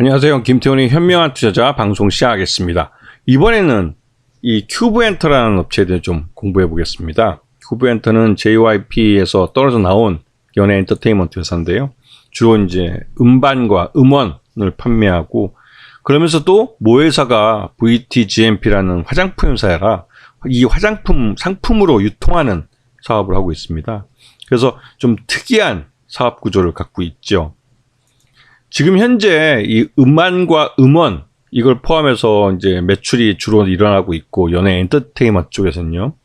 안녕하세요. 김태훈의 현명한 투자자 방송 시작하겠습니다. 이번에는 이 큐브엔터라는 업체에 대해 좀 공부해 보겠습니다. 큐브엔터는 JYP에서 떨어져 나온 연예 엔터테인먼트 회사인데요. 주로 이제 음반과 음원을 판매하고, 그러면서 또 모회사가 VTGMP라는 화장품 회사라 이 화장품 상품으로 유통하는 사업을 하고 있습니다. 그래서 좀 특이한 사업 구조를 갖고 있죠. 지금 현재 이 음반과 음원 이걸 포함해서 이제 매출이 주로 일어나고 있고, 연예 엔터테인먼트 쪽에서는요,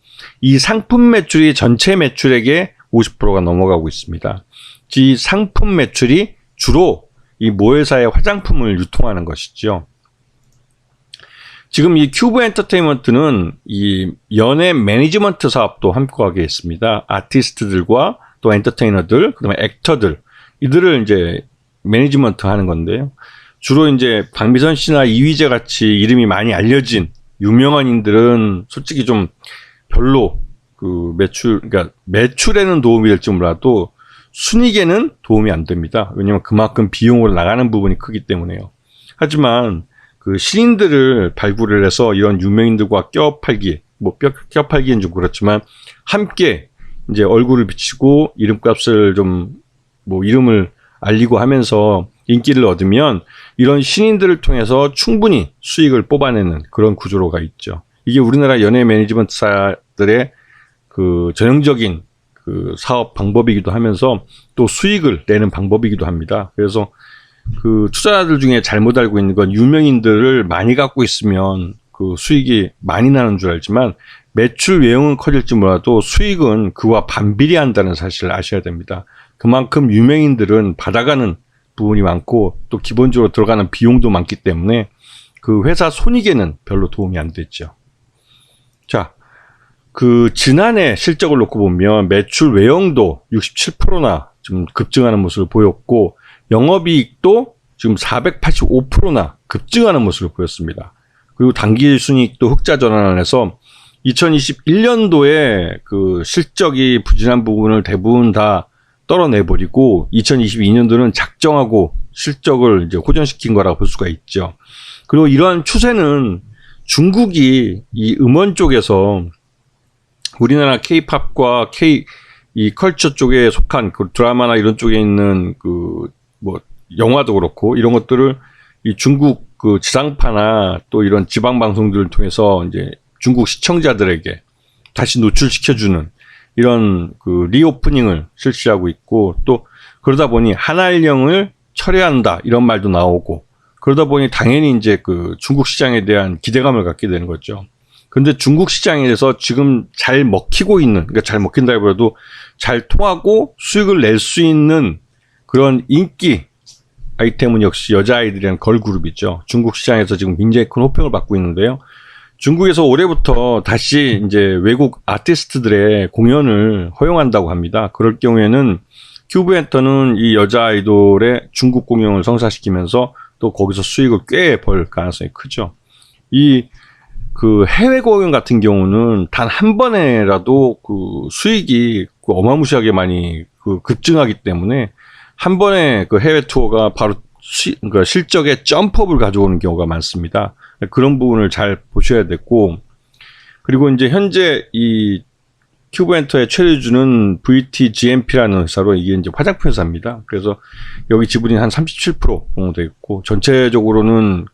이 상품 매출이 전체 매출액의 50%가 넘어가고 있습니다. 이 상품 매출이 주로 이 모회사의 화장품을 유통하는 것이죠. 지금 이 큐브 엔터테인먼트는 이 연예 매니지먼트 사업도 함께하게 있습니다. 아티스트들과 또 엔터테이너들, 그다음에 액터들, 이들을 이제 매니지먼트 하는 건데요. 주로 이제 박미선 씨나 이휘재 같이 이름이 많이 알려진 유명한인들은 솔직히 좀 별로 그 그러니까 매출에는 도움이 될지 몰라도 순이익에는 도움이 안 됩니다. 왜냐면 그만큼 비용으로 나가는 부분이 크기 때문에요. 하지만 그 신인들을 발굴을 해서 이런 유명인들과 껴팔기, 껴팔기는 좀 그렇지만 함께 이제 얼굴을 비치고 이름값을 좀 이름을 알리고 하면서 인기를 얻으면 이런 신인들을 통해서 충분히 수익을 뽑아내는 그런 구조로가 있죠. 이게 우리나라 연예 매니지먼트사들의 그 전형적인 그 사업 방법이기도 하면서 또 수익을 내는 방법이기도 합니다. 그래서 그 투자자들 중에 잘못 알고 있는 건 유명인들을 많이 갖고 있으면 그 수익이 많이 나는 줄 알지만 매출 외형은 커질지 몰라도 수익은 그와 반비례한다는 사실을 아셔야 됩니다. 그만큼 유명인들은 받아가는 부분이 많고 또 기본적으로 들어가는 비용도 많기 때문에 그 회사 손익에는 별로 도움이 안 됐죠. 자, 그 지난해 실적을 놓고 보면 매출 외형도 67%나 좀 급증하는 모습을 보였고, 영업이익도 지금 485%나 급증하는 모습을 보였습니다. 그리고 당기순이익도 흑자 전환을 해서 2021년도에 그 실적이 부진한 부분을 대부분 다 떨어내버리고 2022년도는 작정하고 실적을 이제 호전시킨 거라고 볼 수가 있죠. 그리고 이러한 추세는 중국이 이 음원 쪽에서 우리나라 K-팝과 이 컬처 쪽에 속한 그 드라마나 이런 쪽에 있는 영화도 그렇고 이런 것들을 이 중국 그 지상파나 또 이런 지방 방송들을 통해서 이제 중국 시청자들에게 다시 노출시켜주는 이런 그 리오프닝을 실시하고 있고, 또 그러다 보니 한알령을 철회한다 이런 말도 나오고, 그러다 보니 당연히 이제 그 중국 시장에 대한 기대감을 갖게 되는 거죠. 근데 중국 시장에서 지금 잘 먹히고 있는, 그러니까 잘 먹힌다기보다도 잘 통하고 수익을 낼 수 있는 그런 인기 아이템은 역시 여자아이들이라는 걸그룹이죠. 중국 시장에서 지금 굉장히 큰 호평을 받고 있는데요. 중국에서 올해부터 다시 이제 외국 아티스트들의 공연을 허용한다고 합니다. 그럴 경우에는 큐브엔터는 이 여자 아이돌의 중국 공연을 성사시키면서 또 거기서 수익을 꽤 벌 가능성이 크죠. 이 그 해외 공연 같은 경우는 단 한 번에라도 그 수익이 어마무시하게 많이 그 급증하기 때문에 한 번에 그 해외 투어가 바로 그러니까 실적의 점프업을 가져오는 경우가 많습니다. 그런 부분을 잘 보셔야 됐고, 그리고 이제 현재 이 큐브엔터의 최대주는 VTGMP라는 회사로, 이게 이제 화장품 회사입니다. 그래서 여기 지분이 한 37% 정도 되어 있고, 전체적으로는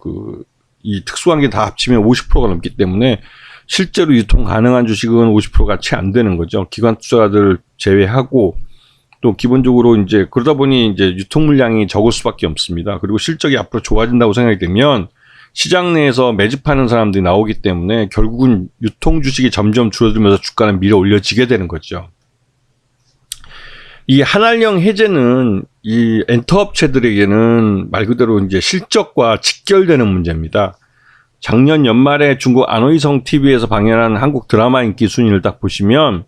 이 특수관계 다 합치면 50%가 넘기 때문에 실제로 유통 가능한 주식은 50%가 채 안 되는 거죠. 기관 투자자들 제외하고, 또 기본적으로 이제 그러다 보니 이제 유통 물량이 적을 수밖에 없습니다. 그리고 실적이 앞으로 좋아진다고 생각이 되면 시장 내에서 매집하는 사람들이 나오기 때문에 결국은 유통 주식이 점점 줄어들면서 주가는 밀어 올려지게 되는 거죠. 이 한알령 해제는 이 엔터업체들에게는 말 그대로 이제 실적과 직결되는 문제입니다. 작년 연말에 중국 안호이성 TV에서 방영한 한국 드라마 인기 순위를 딱 보시면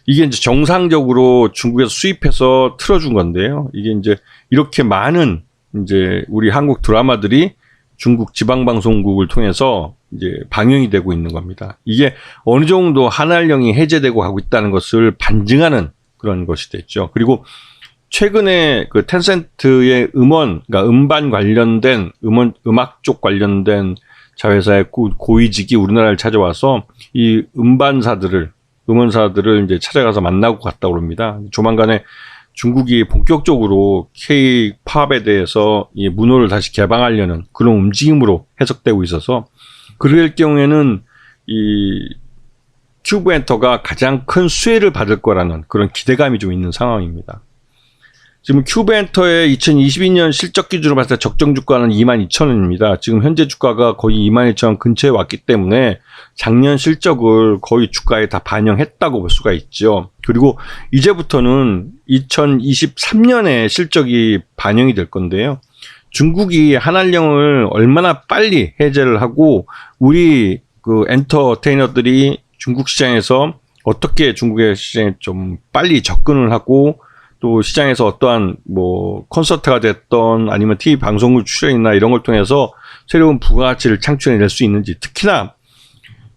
이게 이제 정상적으로 중국에서 수입해서 틀어준 건데요. 이게 이제 이렇게 많은 이제 우리 한국 드라마들이 중국 지방방송국을 통해서 이제 방영이 되고 있는 겁니다. 이게 어느 정도 한알령이 해제되고 하고 있다는 것을 반증하는 그런 것이 됐죠. 그리고 최근에 그 텐센트의 그러니까 음반 관련된 음악 쪽 관련된 자회사의 고위직이 우리나라를 찾아와서 이 음반사들을 이제 찾아가서 만나고 갔다고 합니다. 조만간에 중국이 본격적으로 K-팝에 대해서 이 문호를 다시 개방하려는 그런 움직임으로 해석되고 있어서, 그럴 경우에는 이 큐브 엔터가 가장 큰 수혜를 받을 거라는 그런 기대감이 좀 있는 상황입니다. 지금 큐브 엔터의 2022년 실적 기준으로 봤을 때 적정 주가는 22,000원입니다. 지금 현재 주가가 거의 22,000원 근처에 왔기 때문에 작년 실적을 거의 주가에 다 반영했다고 볼 수가 있죠. 그리고 이제부터는 2023년에 실적이 반영이 될 건데요. 중국이 한한령을 얼마나 빨리 해제를 하고 우리 그 엔터테이너들이 중국 시장에서 어떻게 중국의 시장에 좀 빨리 접근을 하고 또 시장에서 어떠한 뭐 콘서트가 됐던 아니면 TV 방송국 출연이나 이런 걸 통해서 새로운 부가가치를 창출해낼 수 있는지, 특히나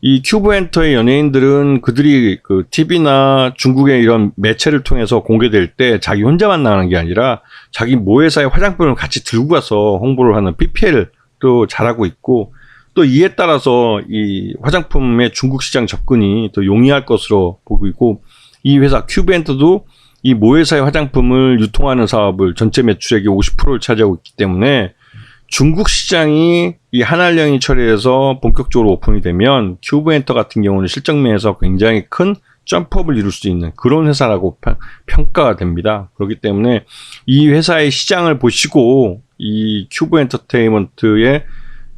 이 큐브 엔터의 연예인들은 그들이 그 TV나 중국의 이런 매체를 통해서 공개될 때 자기 혼자만 나가는 게 아니라 자기 모회사의 화장품을 같이 들고 가서 홍보를 하는 PPL도 잘하고 있고, 또 이에 따라서 이 화장품의 중국 시장 접근이 더 용이할 것으로 보고 있고, 이 회사 큐브 엔터도 이 모회사의 화장품을 유통하는 사업을 전체 매출액의 50%를 차지하고 있기 때문에 중국 시장이 이 한한령이 처리해서 본격적으로 오픈이 되면 큐브 엔터 같은 경우는 실적면에서 굉장히 큰 점프업을 이룰 수 있는 그런 회사라고 평가가 됩니다. 그렇기 때문에 이 회사의 시장을 보시고 이 큐브 엔터테인먼트의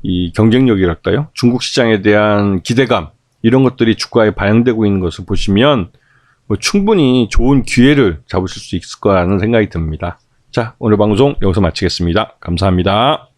이 경쟁력이랄까요? 중국 시장에 대한 기대감, 이런 것들이 주가에 반영되고 있는 것을 보시면 충분히 좋은 기회를 잡으실 수 있을 거라는 생각이 듭니다. 자, 오늘 방송 여기서 마치겠습니다. 감사합니다.